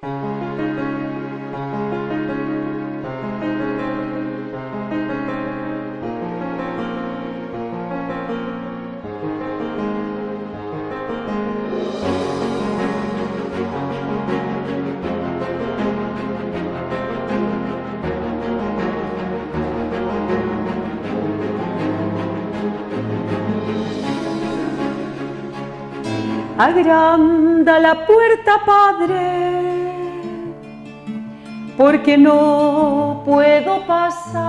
Agranda la puerta, Padre, porque no puedo pasar.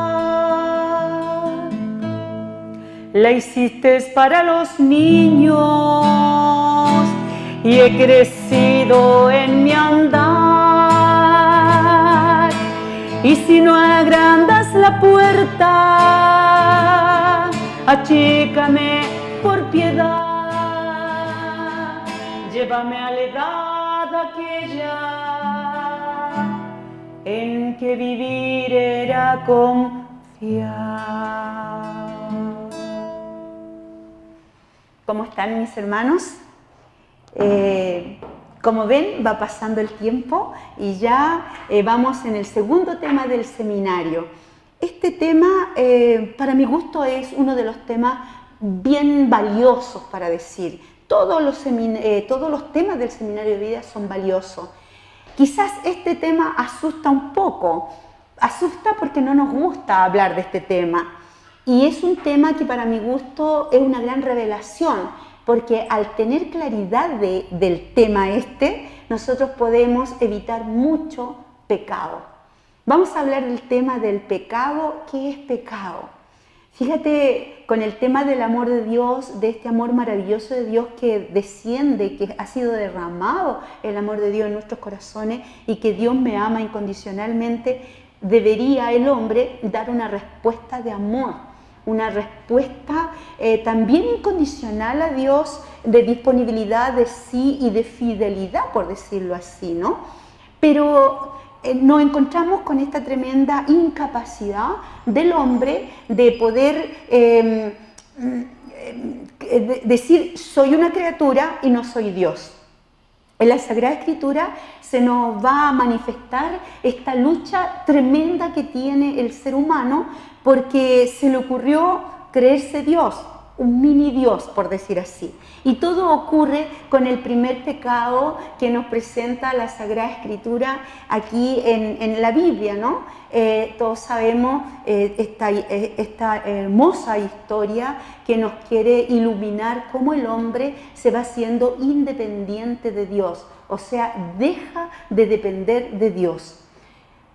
La hiciste para los niños y he crecido en mi andar. Y si no agrandas la puerta, achícame por piedad. Llévame a la edad aquella en que vivir era confiar. ¿Cómo están mis hermanos? Como ven, va pasando el tiempo y ya vamos en el segundo tema del seminario. Este tema, para mi gusto, es uno de los temas bien valiosos para decir. Todos los temas del seminario de vida son valiosos. Quizás este tema asusta un poco, asusta porque no nos gusta hablar de este tema. Y es un tema que para mi gusto es una gran revelación, porque al tener claridad del tema nosotros podemos evitar mucho pecado. Vamos a hablar del tema del pecado. ¿Qué es pecado? Fíjate, con el tema del amor de Dios, de este amor maravilloso de Dios que desciende, que ha sido derramado el amor de Dios en nuestros corazones y que Dios me ama incondicionalmente, debería el hombre dar una respuesta de amor, una respuesta también incondicional a Dios, de disponibilidad de sí y de fidelidad, por decirlo así, ¿no? Pero nos encontramos con esta tremenda incapacidad del hombre de poder decir soy una criatura y no soy Dios. En la Sagrada Escritura se nos va a manifestar esta lucha tremenda que tiene el ser humano porque se le ocurrió creerse Dios, un mini Dios, por decir así. Y todo ocurre con el primer pecado que nos presenta la Sagrada Escritura aquí en la Biblia, ¿no? Todos sabemos esta hermosa historia que nos quiere iluminar cómo el hombre se va haciendo independiente de Dios, o sea, deja de depender de Dios.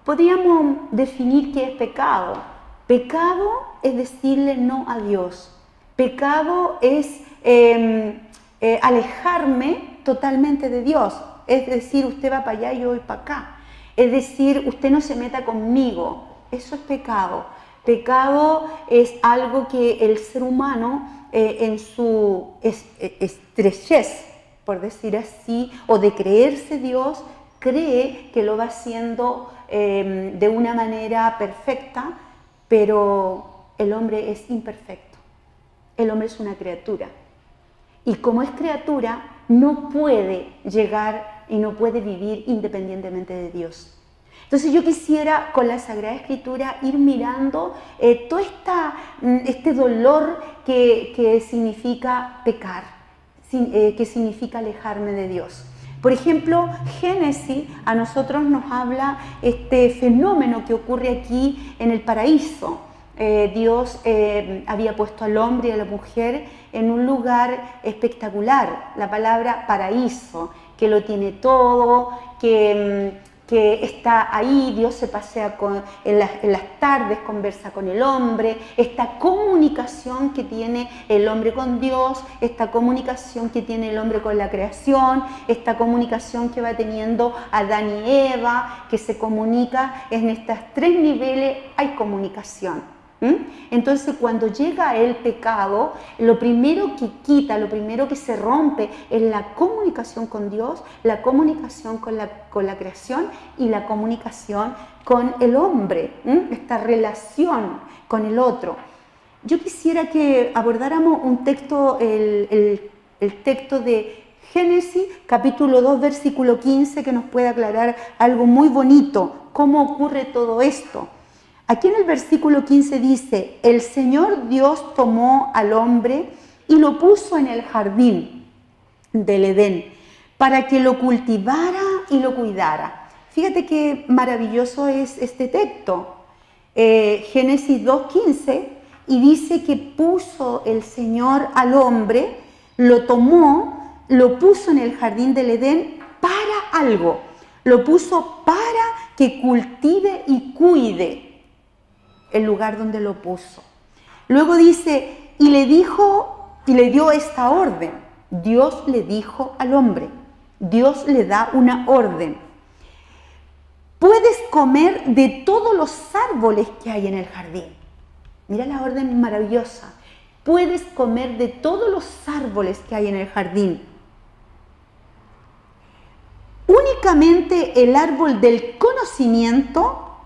Podríamos definir qué es pecado. Pecado es decirle no a Dios. Pecado es alejarme totalmente de Dios. Es decir, usted va para allá y yo voy para acá. Es decir, usted no se meta conmigo. Eso es pecado. Pecado es algo que el ser humano en su estrechez, por decir así, o de creerse Dios, cree que lo va haciendo de una manera perfecta, pero el hombre es imperfecto. El hombre es una criatura. Y como es criatura, no puede llegar y no puede vivir independientemente de Dios. Entonces yo quisiera con la Sagrada Escritura ir mirando todo este dolor que significa pecar, que significa alejarme de Dios. Por ejemplo, Génesis a nosotros nos habla este fenómeno que ocurre aquí en el paraíso. Dios había puesto al hombre y a la mujer en un lugar espectacular, la palabra paraíso, que lo tiene todo, que está ahí, Dios se pasea en las tardes, conversa con el hombre, esta comunicación que tiene el hombre con Dios, esta comunicación que tiene el hombre con la creación, esta comunicación que va teniendo Adán y Eva, que se comunica en estos tres niveles, hay comunicación. Entonces cuando llega el pecado, lo primero que quita, lo primero que se rompe es la comunicación con Dios, la comunicación con la creación y la comunicación con el hombre, esta relación con el otro. Yo quisiera que abordáramos un texto, el texto de Génesis capítulo 2, versículo 15, que nos puede aclarar algo muy bonito, cómo ocurre todo esto. Aquí en el versículo 15 dice, el Señor Dios tomó al hombre y lo puso en el jardín del Edén para que lo cultivara y lo cuidara. Fíjate qué maravilloso es este texto. Génesis 2:15, y dice que puso el Señor al hombre, lo tomó, lo puso en el jardín del Edén para algo. Lo puso para que cultive y cuide el lugar donde lo puso. Luego dice, y le dijo, y le dio esta orden. Dios le dijo al hombre, Dios le da una orden. Puedes comer de todos los árboles que hay en el jardín. Mira la orden maravillosa. Puedes comer de todos los árboles que hay en el jardín. Únicamente el árbol del conocimiento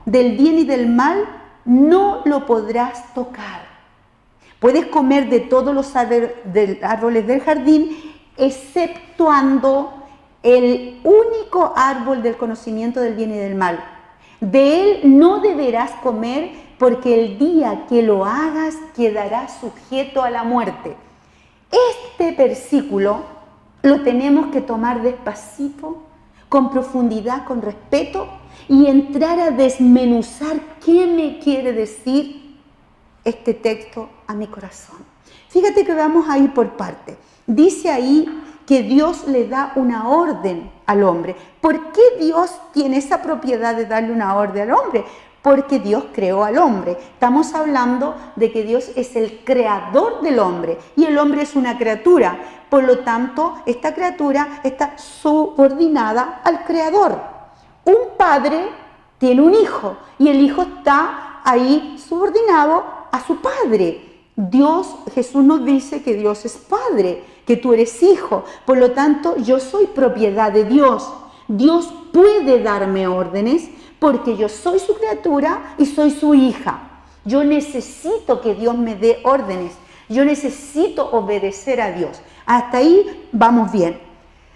del bien y del mal, no lo podrás tocar. Puedes comer de todos los árboles del jardín, exceptuando el único árbol del conocimiento del bien y del mal. De él no deberás comer, porque el día que lo hagas quedarás sujeto a la muerte. Este versículo lo tenemos que tomar despacito, con profundidad, con respeto, y entrar a desmenuzar qué me quiere decir este texto a mi corazón. Fíjate que vamos a ir por partes. Dice ahí que Dios le da una orden al hombre. ¿Por qué Dios tiene esa propiedad de darle una orden al hombre? Porque Dios creó al hombre. Estamos hablando de que Dios es el creador del hombre y el hombre es una criatura. Por lo tanto, esta criatura está subordinada al creador. Un padre tiene un hijo y el hijo está ahí subordinado a su padre. Jesús nos dice que Dios es padre, que tú eres hijo. Por lo tanto, yo soy propiedad de Dios. Dios puede darme órdenes porque yo soy su criatura y soy su hija. Yo necesito que Dios me dé órdenes. Yo necesito obedecer a Dios. Hasta ahí vamos bien.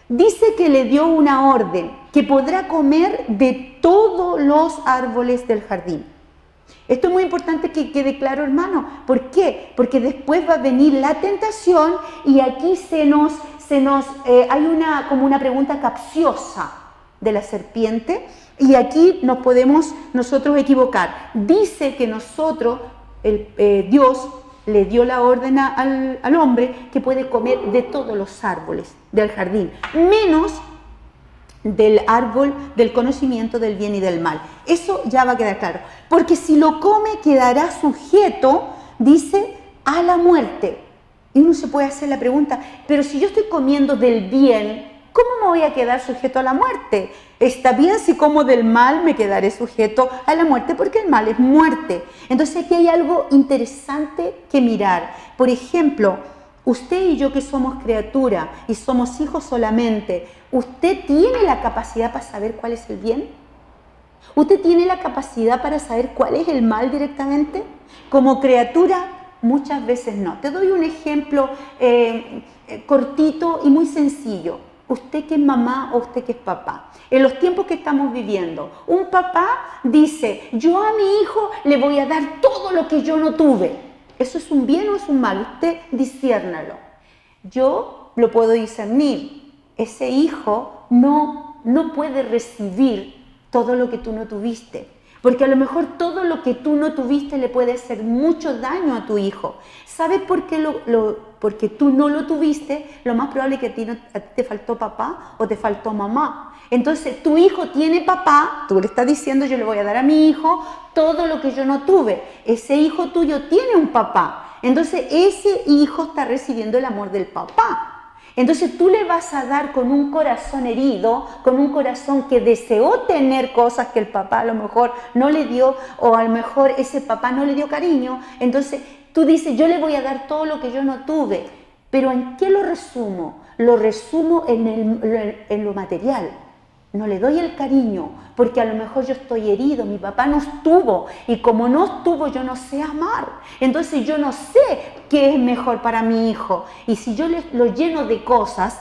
Dice que le dio una orden, que podrá comer de todos los árboles del jardín. Esto es muy importante que quede claro, hermano. ¿Por qué? Porque después va a venir la tentación y aquí hay como una pregunta capciosa de la serpiente, y aquí nos podemos nosotros equivocar. Dice que Dios le dio la orden al hombre que puede comer de todos los árboles del jardín, menos del árbol del conocimiento del bien y del mal. Eso ya va a quedar claro. Porque si lo come quedará sujeto, dice, a la muerte. Y uno se puede hacer la pregunta, pero si yo estoy comiendo del bien, ¿cómo me voy a quedar sujeto a la muerte? Está bien si como del mal, me quedaré sujeto a la muerte, porque el mal es muerte. Entonces aquí hay algo interesante que mirar. Por ejemplo, usted y yo que somos criatura y somos hijos solamente, ¿usted tiene la capacidad para saber cuál es el bien? ¿Usted tiene la capacidad para saber cuál es el mal directamente? Como criatura, muchas veces no. Te doy un ejemplo cortito y muy sencillo. Usted que es mamá o usted que es papá. En los tiempos que estamos viviendo, un papá dice, yo a mi hijo le voy a dar todo lo que yo no tuve. ¿Eso es un bien o es un mal? Usted disciérnalo. Yo lo puedo discernir. Ese hijo no puede recibir todo lo que tú no tuviste. Porque a lo mejor todo lo que tú no tuviste le puede hacer mucho daño a tu hijo. ¿Sabes por qué porque tú no lo tuviste? Lo más probable es que a ti te faltó papá o te faltó mamá. Entonces tu hijo tiene papá, tú le estás diciendo yo le voy a dar a mi hijo todo lo que yo no tuve. Ese hijo tuyo tiene un papá. Entonces ese hijo está recibiendo el amor del papá. Entonces tú le vas a dar con un corazón herido, con un corazón que deseó tener cosas que el papá a lo mejor no le dio, o a lo mejor ese papá no le dio cariño. Entonces tú dices, yo le voy a dar todo lo que yo no tuve. Pero ¿en qué lo resumo? Lo resumo en lo material. no le doy el cariño, porque a lo mejor yo estoy herido, mi papá no estuvo, y como no estuvo yo no sé amar, entonces yo no sé qué es mejor para mi hijo, y si yo lo lleno de cosas,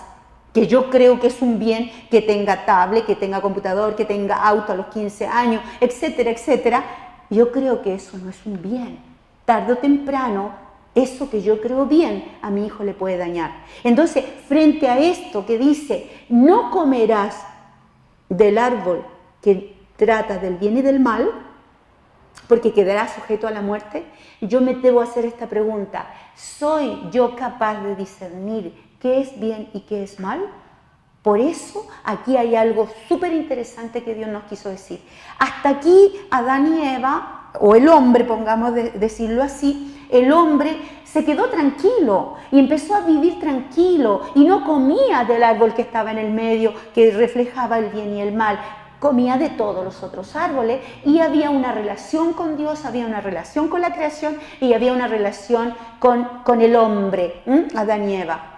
que yo creo que es un bien, que tenga tablet, que tenga computador, que tenga auto a los 15 años, etcétera, etcétera, yo creo que eso no es un bien. Tarde o temprano, eso que yo creo bien a mi hijo le puede dañar. Entonces, frente a esto que dice, no comerás del árbol que trata del bien y del mal, porque quedará sujeto a la muerte, yo me debo hacer esta pregunta: ¿soy yo capaz de discernir qué es bien y qué es mal? Por eso aquí hay algo súper interesante que Dios nos quiso decir. Hasta aquí Adán y Eva, o el hombre, pongamos decirlo así, el hombre se quedó tranquilo y empezó a vivir tranquilo y no comía del árbol que estaba en el medio, que reflejaba el bien y el mal. Comía de todos los otros árboles y había una relación con Dios, había una relación con la creación y había una relación con el hombre, Adán y Eva.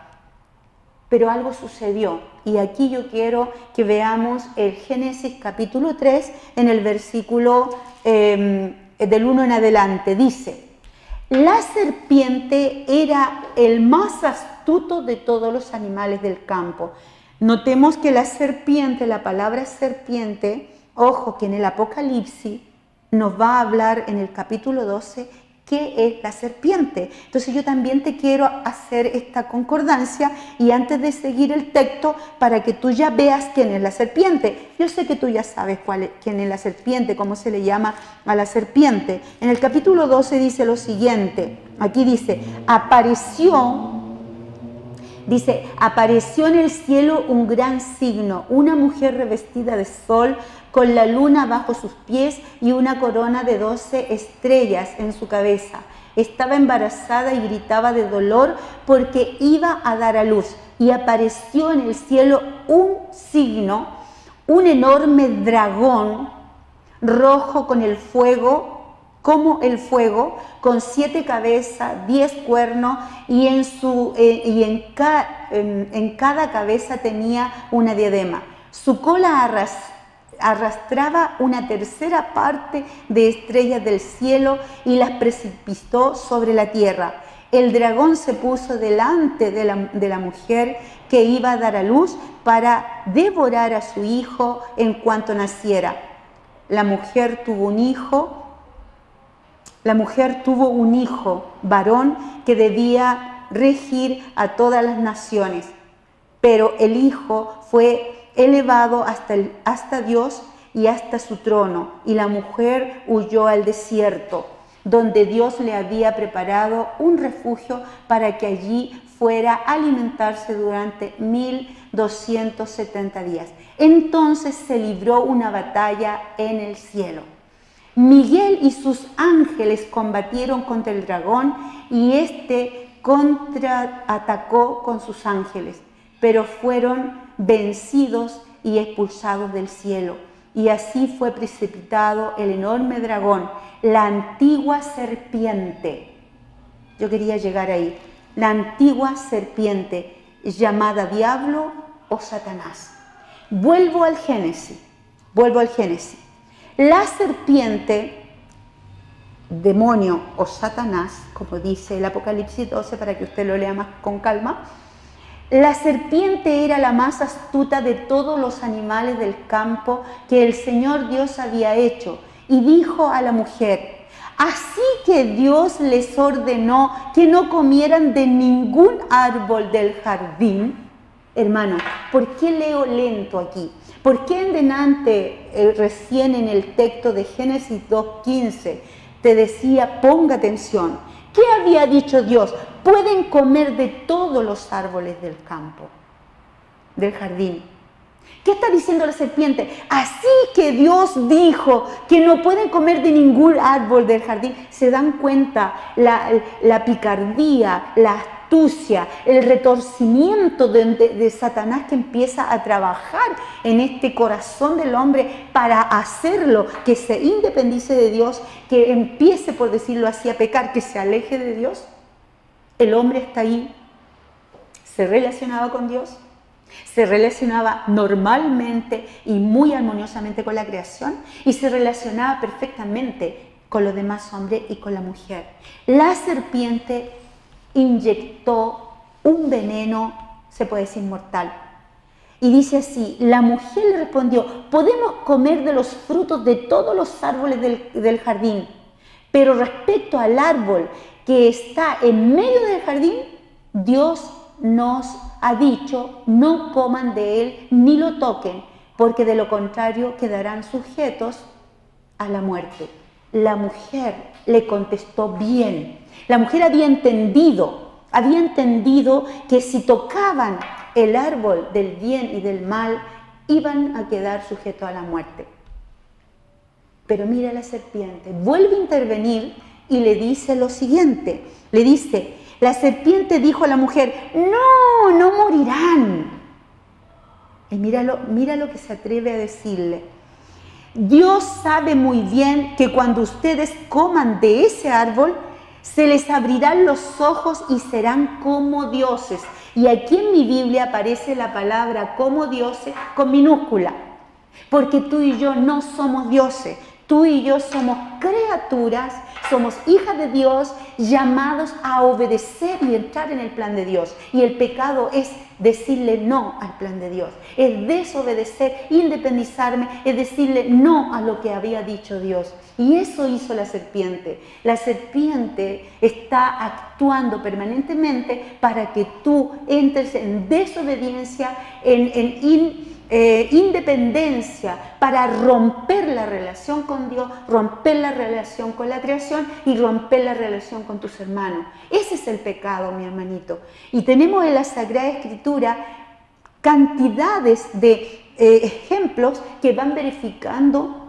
Pero algo sucedió y aquí yo quiero que veamos el Génesis capítulo 3 en el versículo del 1 en adelante. Dice: la serpiente era el más astuto de todos los animales del campo. Notemos que la serpiente, la palabra serpiente, ojo que en el Apocalipsis nos va a hablar en el capítulo 12 qué es la serpiente. Entonces yo también te quiero hacer esta concordancia y antes de seguir el texto para que tú ya veas quién es la serpiente. Yo sé que tú ya sabes quién es la serpiente, cómo se le llama a la serpiente. En el capítulo 12 dice lo siguiente, aquí dice, apareció en el cielo un gran signo, una mujer revestida de sol, con la luna bajo sus pies y una corona de 12 estrellas en su cabeza. Estaba embarazada y gritaba de dolor porque iba a dar a luz. Y apareció en el cielo un signo, un enorme dragón rojo como el fuego, con 7 cabezas, 10 cuernos, y en cada cabeza tenía una diadema. Su cola arrastraba una tercera parte de estrellas del cielo y las precipitó sobre la tierra. El dragón se puso delante de la mujer que iba a dar a luz para devorar a su hijo en cuanto naciera. La mujer tuvo un hijo varón que debía regir a todas las naciones, pero el hijo fue elevado hasta Dios y hasta su trono, y la mujer huyó al desierto, donde Dios le había preparado un refugio para que allí fuera a alimentarse durante 1270 días. Entonces se libró una batalla en el cielo. Miguel y sus ángeles combatieron contra el dragón y éste contraatacó con sus ángeles, pero fueron vencidos y expulsados del cielo. Y así fue precipitado el enorme dragón, la antigua serpiente. Yo quería llegar ahí. La antigua serpiente, llamada Diablo o Satanás. Vuelvo al Génesis. La serpiente, demonio o Satanás, como dice el Apocalipsis 12, para que usted lo lea más con calma, la serpiente era la más astuta de todos los animales del campo que el Señor Dios había hecho, y dijo a la mujer: así que Dios les ordenó que no comieran de ningún árbol del jardín. Hermano, ¿por qué leo lento aquí? ¿Por qué en delante, recién en el texto de Génesis 2:15, te decía ponga atención? ¿Qué había dicho Dios? Pueden comer de todos los árboles del campo, del jardín. ¿Qué está diciendo la serpiente? Así que Dios dijo que no pueden comer de ningún árbol del jardín. ¿Se dan cuenta la picardía, la astucia, el retorcimiento de Satanás que empieza a trabajar en este corazón del hombre para hacerlo que se independice de Dios, que empiece, por decirlo así, a pecar, que se aleje de Dios? El hombre está ahí, se relacionaba con Dios, Se relacionaba normalmente y muy armoniosamente con la creación y se relacionaba perfectamente con los demás hombres y con la mujer. La serpiente inyectó un veneno, se puede decir mortal. Y dice así, la mujer le respondió, podemos comer de los frutos de todos los árboles del jardín, pero respecto al árbol que está en medio del jardín, Dios nos ha dicho, no coman de él ni lo toquen, porque de lo contrario quedarán sujetos a la muerte. La mujer le contestó bien. La mujer había entendido que si tocaban el árbol del bien y del mal, iban a quedar sujetos a la muerte. Pero mira la serpiente, vuelve a intervenir y le dice lo siguiente. Le dice, la serpiente dijo a la mujer, no morirán. Y mira lo que se atreve a decirle. Dios sabe muy bien que cuando ustedes coman de ese árbol, se les abrirán los ojos y serán como dioses. Y aquí en mi Biblia aparece la palabra como dioses con minúscula. Porque tú y yo no somos dioses. Tú y yo somos criaturas, somos hijas de Dios, llamados a obedecer y entrar en el plan de Dios. Y el pecado es decirle no al plan de Dios. Es desobedecer, independizarme, es decirle no a lo que había dicho Dios. Y eso hizo la serpiente. La serpiente está actuando permanentemente para que tú entres en desobediencia, en independencia, para romper la relación con Dios, romper la relación con la creación y romper la relación con tus hermanos. Ese es el pecado, mi hermanito. Y tenemos en la Sagrada Escritura cantidades de ejemplos que van verificando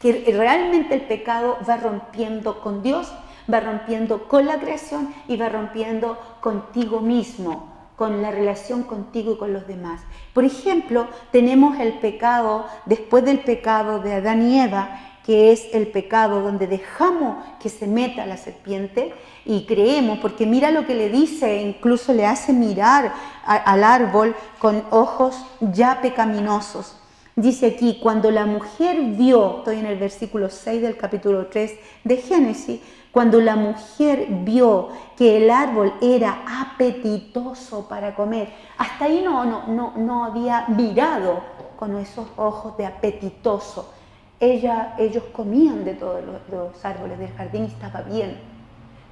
que realmente el pecado va rompiendo con Dios, va rompiendo con la creación y va rompiendo contigo mismo, con la relación contigo y con los demás. Por ejemplo, tenemos el pecado, después del pecado de Adán y Eva, que es el pecado donde dejamos que se meta la serpiente y creemos, porque mira lo que le dice, incluso le hace mirar al árbol con ojos ya pecaminosos. Dice aquí, cuando la mujer vio, estoy en el versículo 6 del capítulo 3 de Génesis, cuando la mujer vio que el árbol era apetitoso para comer, hasta ahí no había mirado con esos ojos de apetitoso. Ellos comían de todos los árboles del jardín y estaba bien.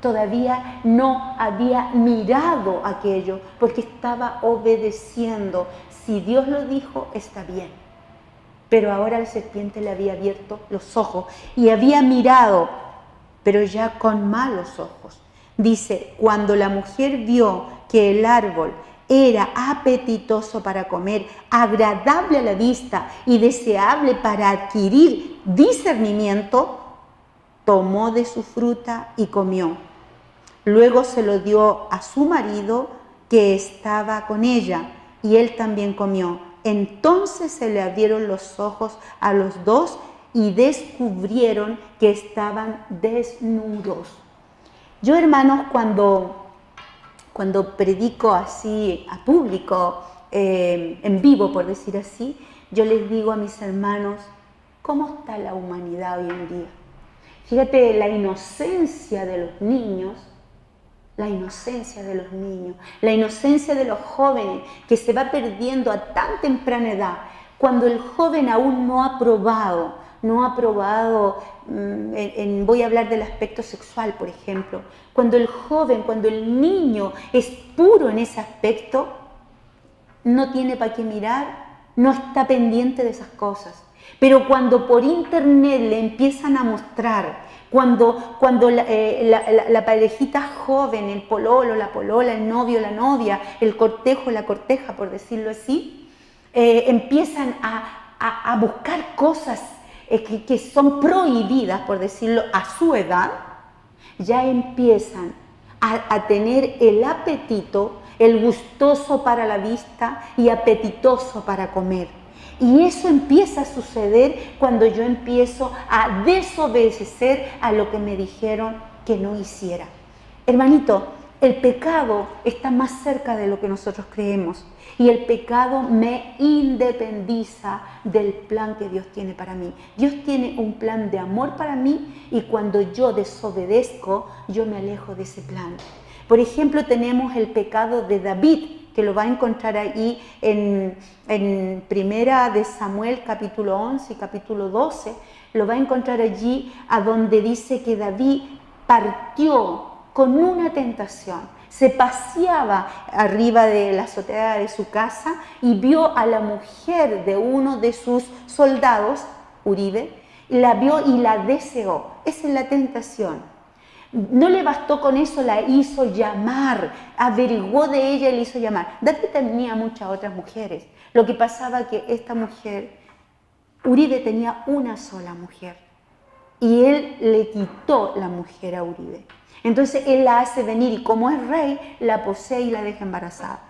Todavía no había mirado aquello porque estaba obedeciendo. Si Dios lo dijo, está bien. Pero ahora la serpiente le había abierto los ojos y había mirado, pero ya con malos ojos. Dice, cuando la mujer vio que el árbol era apetitoso para comer, agradable a la vista y deseable para adquirir discernimiento, tomó de su fruta y comió. Luego se lo dio a su marido que estaba con ella y él también comió. Entonces se le abrieron los ojos a los dos y descubrieron que estaban desnudos. Yo, hermanos, cuando predico así a público, en vivo, por decir así, yo les digo a mis hermanos, ¿cómo está la humanidad hoy en día? Fíjate, la inocencia de los niños, la inocencia de los niños, la inocencia de los jóvenes, que se va perdiendo a tan temprana edad, cuando el joven aún no ha probado, voy a hablar del aspecto sexual, por ejemplo, cuando el joven, cuando el niño es puro en ese aspecto, no tiene para qué mirar, no está pendiente de esas cosas. Pero cuando por internet le empiezan a mostrar, cuando la parejita joven, el pololo, la polola, el novio, la novia, el cortejo, la corteja, por decirlo así, empiezan a buscar cosas que son prohibidas, por decirlo, a su edad, ya empiezan a tener el apetito, el gustoso para la vista y apetitoso para comer. Y eso empieza a suceder cuando yo empiezo a desobedecer a lo que me dijeron que no hiciera. Hermanito, El pecado está más cerca de lo que nosotros creemos y el pecado me independiza del plan que Dios tiene para mí. Dios tiene un plan de amor para mí y cuando yo desobedezco, yo me alejo de ese plan. Por ejemplo, tenemos el pecado de David, que lo va a encontrar ahí en Primera de Samuel capítulo 11 y capítulo 12, lo va a encontrar allí a donde dice que David partió con una tentación. Se paseaba arriba de la azotea de su casa y vio a la mujer de uno de sus soldados, Uribe, la vio y la deseó. Esa es la tentación. No le bastó con eso, la hizo llamar, averiguó de ella y la hizo llamar. David tenía muchas otras mujeres. Lo que pasaba que esta mujer, Uribe tenía una sola mujer y él le quitó la mujer a Uribe. Entonces él la hace venir y como es rey, la posee y la deja embarazada.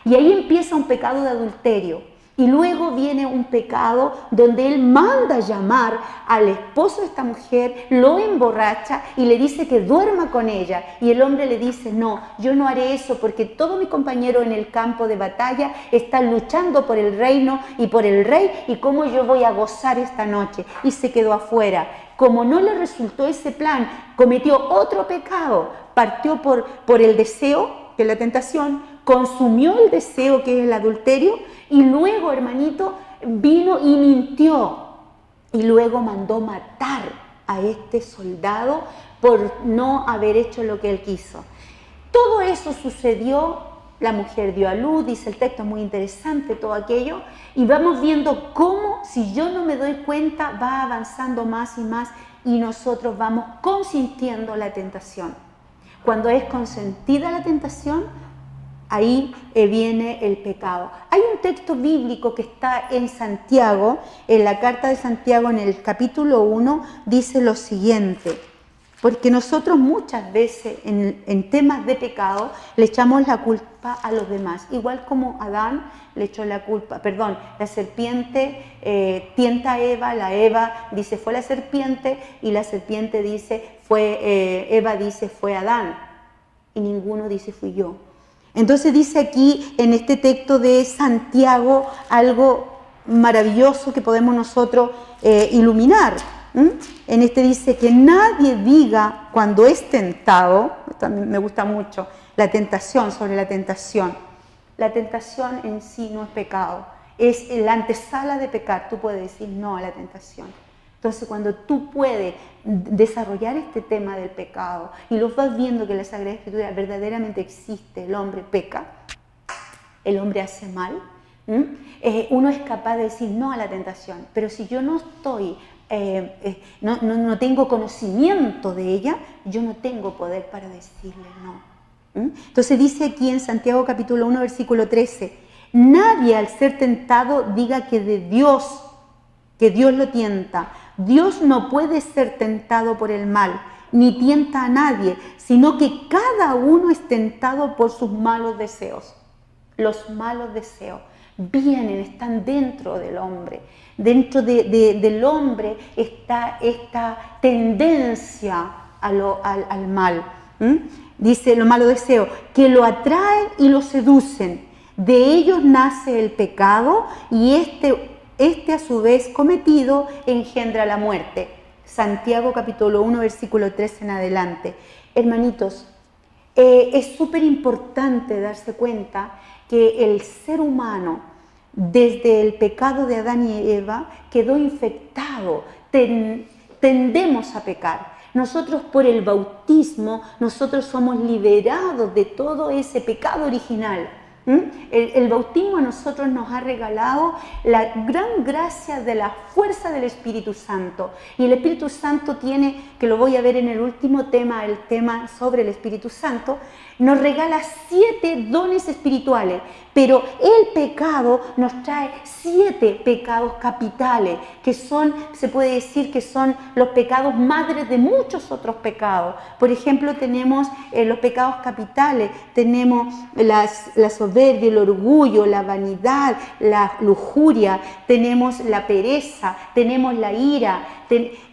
Y ahí empieza un pecado de adulterio. Y luego viene un pecado donde él manda llamar al esposo de esta mujer, lo emborracha y le dice que duerma con ella. Y el hombre le dice, no, yo no haré eso porque todo mi compañero en el campo de batalla está luchando por el reino y por el rey y cómo yo voy a gozar esta noche. Y se quedó afuera. Como no le resultó ese plan, cometió otro pecado, partió por el deseo, que es la tentación, consumió el deseo, que es el adulterio, y luego, hermanito, vino y mintió, y luego mandó matar a este soldado por no haber hecho lo que él quiso. Todo eso sucedió, la mujer dio a luz, dice el texto, muy interesante todo aquello, y vamos viendo cómo, si yo no me doy cuenta, va avanzando más y más, y nosotros vamos consintiendo la tentación. Cuando es consentida la tentación, ahí viene el pecado. Hay un texto bíblico que está en Santiago, en la carta de Santiago, en el capítulo 1, dice lo siguiente. Porque nosotros muchas veces en temas de pecado le echamos la culpa a los demás. Igual como Adán le echó la culpa, perdón, la serpiente tienta a Eva, la Eva dice fue la serpiente y la serpiente dice Eva dice fue Adán y ninguno dice fui yo. Entonces dice aquí en este texto de Santiago algo maravilloso que podemos nosotros iluminar. En este dice que nadie diga cuando es tentado, también me gusta mucho la tentación, sobre la tentación. La tentación en sí no es pecado, es la antesala de pecar. Tú puedes decir no a la tentación. Entonces cuando tú puedes desarrollar este tema del pecado y lo vas viendo que en la Sagrada Escritura verdaderamente existe, el hombre peca, el hombre hace mal, uno es capaz de decir no a la tentación, pero si yo no estoy, no tengo conocimiento de ella, yo no tengo poder para decirle no. Entonces dice aquí en Santiago capítulo 1 versículo 13, nadie al ser tentado diga que Dios lo tienta. Dios no puede ser tentado por el mal, ni tienta a nadie, sino que cada uno es tentado por sus malos deseos. Los malos deseos vienen, están dentro del hombre. Dentro del hombre está esta tendencia al mal. Dice los malos deseos, que lo atraen y lo seducen. De ellos nace el pecado y este a su vez cometido engendra la muerte. Santiago capítulo 1 versículo 13 en adelante. Hermanitos, es súper importante darse cuenta que el ser humano desde el pecado de Adán y Eva quedó infectado, tendemos a pecar. Nosotros por el bautismo, nosotros somos liberados de todo ese pecado original. El bautismo a nosotros nos ha regalado la gran gracia de la fuerza del Espíritu Santo. Y el Espíritu Santo tiene, que lo voy a ver en el último tema, el tema sobre el Espíritu Santo, nos regala 7 dones espirituales, pero el pecado nos trae 7 pecados capitales, que son, se puede decir que son los pecados madres de muchos otros pecados. Por ejemplo, tenemos los pecados capitales, tenemos la soberbia, el orgullo, la vanidad, la lujuria, tenemos la pereza, tenemos la ira,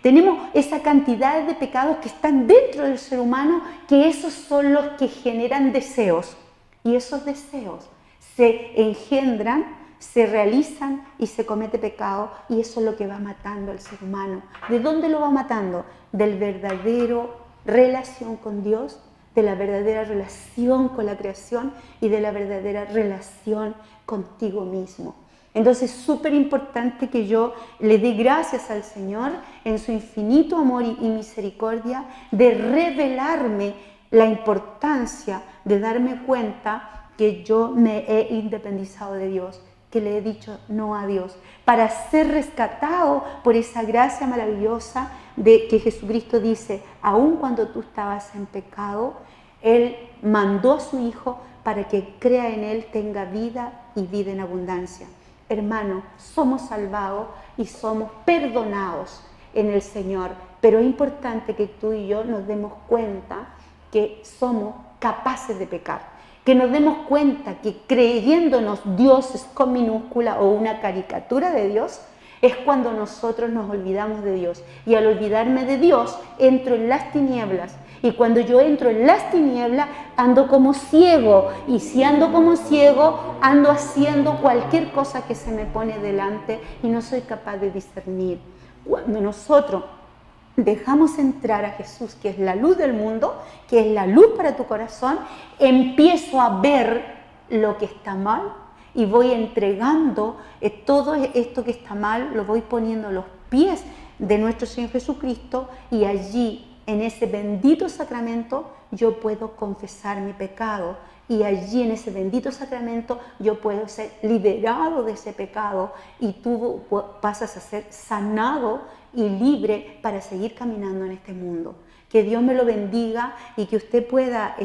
tenemos esa cantidad de pecados que están dentro del ser humano, que esos son los que generan generan deseos y esos deseos se engendran, se realizan y se comete pecado, y eso es lo que va matando al ser humano. ¿De dónde lo va matando? Del verdadero relación con Dios, de la verdadera relación con la creación y de la verdadera relación contigo mismo. Entonces es súper importante que yo le dé gracias al Señor en su infinito amor y misericordia de revelarme la importancia de darme cuenta que yo me he independizado de Dios, que le he dicho no a Dios, para ser rescatado por esa gracia maravillosa de que Jesucristo dice, aun cuando tú estabas en pecado, Él mandó a su Hijo para que crea en Él, tenga vida y vida en abundancia. Hermano, somos salvados y somos perdonados en el Señor, pero es importante que tú y yo nos demos cuenta que somos capaces de pecar, que nos demos cuenta que creyéndonos dioses con minúscula o una caricatura de Dios, es cuando nosotros nos olvidamos de Dios. Y al olvidarme de Dios, entro en las tinieblas. Y cuando yo entro en las tinieblas, ando como ciego. Y si ando como ciego, ando haciendo cualquier cosa que se me pone delante y no soy capaz de discernir. Cuando nosotros dejamos entrar a Jesús, que es la luz del mundo, que es la luz para tu corazón, empiezo a ver lo que está mal y voy entregando todo esto que está mal, lo voy poniendo a los pies de nuestro Señor Jesucristo, y allí, en ese bendito sacramento, yo puedo confesar mi pecado, y allí en ese bendito sacramento yo puedo ser liberado de ese pecado y tú pasas a ser sanado y libre para seguir caminando en este mundo. Que Dios me lo bendiga y que usted pueda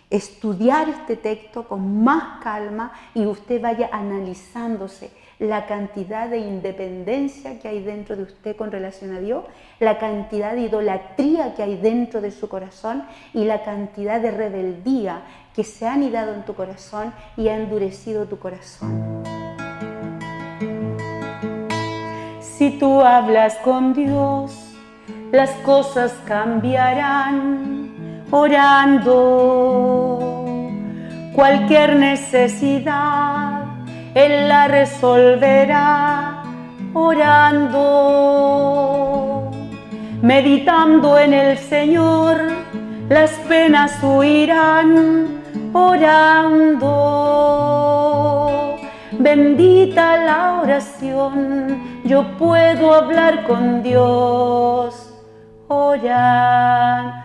estudiar este texto con más calma y usted vaya analizándose la cantidad de independencia que hay dentro de usted con relación a Dios, la cantidad de idolatría que hay dentro de su corazón y la cantidad de rebeldía que se ha anidado en tu corazón y ha endurecido tu corazón. Si tú hablas con Dios, las cosas cambiarán orando. Cualquier necesidad Él la resolverá orando. Meditando en el Señor, las penas huirán orando. Bendita la oración, yo puedo hablar con Dios orando.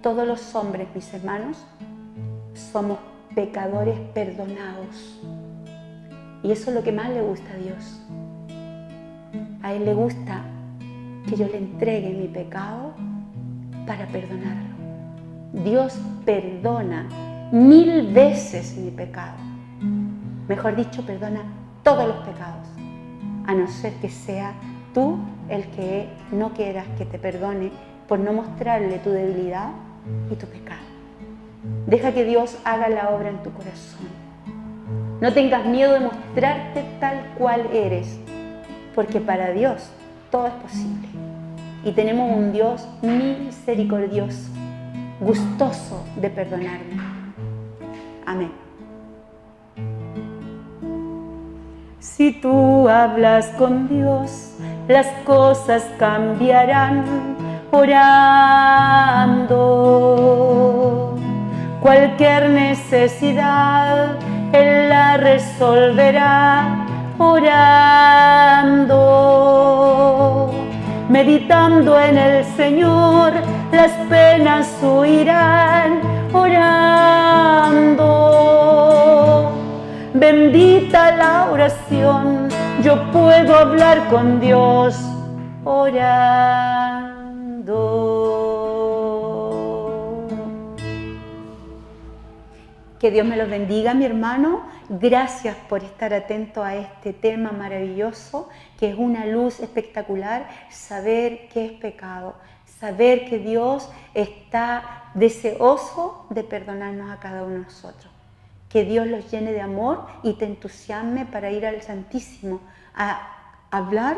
Todos los hombres, mis hermanos, somos pecadores perdonados. Y eso es lo que más le gusta a Dios. A Él le gusta que yo le entregue mi pecado para perdonarlo. Dios perdona 1000 veces mi pecado. Mejor dicho, perdona todos los pecados, a no ser que sea tú el que no quieras que te perdone por no mostrarle tu debilidad y tu pecado. Deja que Dios haga la obra en tu corazón. No tengas miedo de mostrarte tal cual eres, porque para Dios todo es posible. Y tenemos un Dios misericordioso, gustoso de perdonarnos. Amén. Si tú hablas con Dios, las cosas cambiarán orando. Cualquier necesidad Él la resolverá orando. Meditando en el Señor, las penas huirán orando. Bendita la oración, yo puedo hablar con Dios orando. Que Dios me los bendiga, mi hermano. Gracias por estar atento a este tema maravilloso, que es una luz espectacular, saber qué es pecado, saber que Dios está deseoso de perdonarnos a cada uno de nosotros. Que Dios los llene de amor y te entusiasme para ir al Santísimo a hablar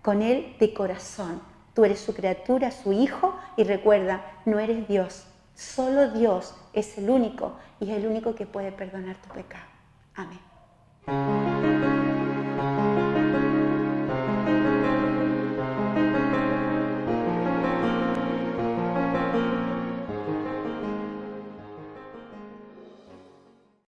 con Él de corazón. Tú eres su criatura, su hijo, y recuerda, no eres Dios. Solo Dios es el único, y es el único que puede perdonar tu pecado. Amén.